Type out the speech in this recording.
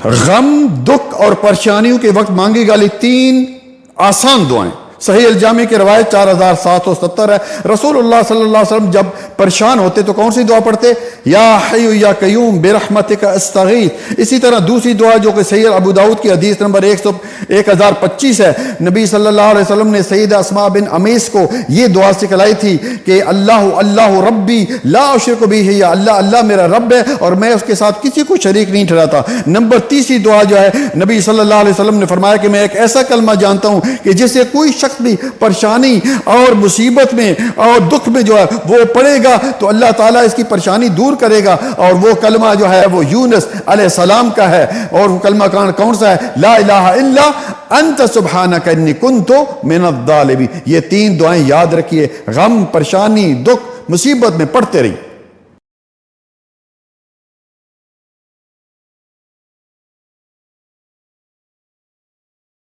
غم، دکھ اور پریشانیوں کے وقت مانگی گالی 3 آسان دعائیں۔ صحیح الجامع کی روایت 4770 ہے۔ رسول اللہ صلی اللہ علیہ وسلم جب پریشان ہوتے تو کون سی دعا پڑھتے؟ یا حی یا قیوم برحمتک استغیث۔ اسی طرح دوسری دعا جو کہ صحیح ابو داؤد کی حدیث نمبر 1025 ہے، نبی صلی اللہ علیہ وسلم نے سیدہ اسماء بن امیس کو یہ دعا سکھلائی تھی کہ اللہ ربی لا اشرک بہ، یا اللہ میرا رب ہے اور میں اس کے ساتھ کسی کو شریک نہیں ٹھہراتا۔ نمبر تیسری دعا جو ہے، نبی صلی اللہ علیہ وسلم نے فرمایا کہ میں ایک ایسا کلمہ جانتا ہوں کہ جس سے کوئی شخص بھی پریشانی اور مصیبت میں اور دکھ میں جو ہے وہ پڑے گا تو اللہ تعالیٰ اس کی پریشانی دور کرے گا، اور وہ کلمہ جو ہے وہ یونس علیہ السلام کا ہے، اور وہ کلمہ کون سا ہے؟ لا الہ الا انت سبحانک انی کنت من الظالمین۔ یہ 3 دعائیں یاد رکھیے، غم، پریشانی، دکھ، مصیبت میں پڑھتے رہیے۔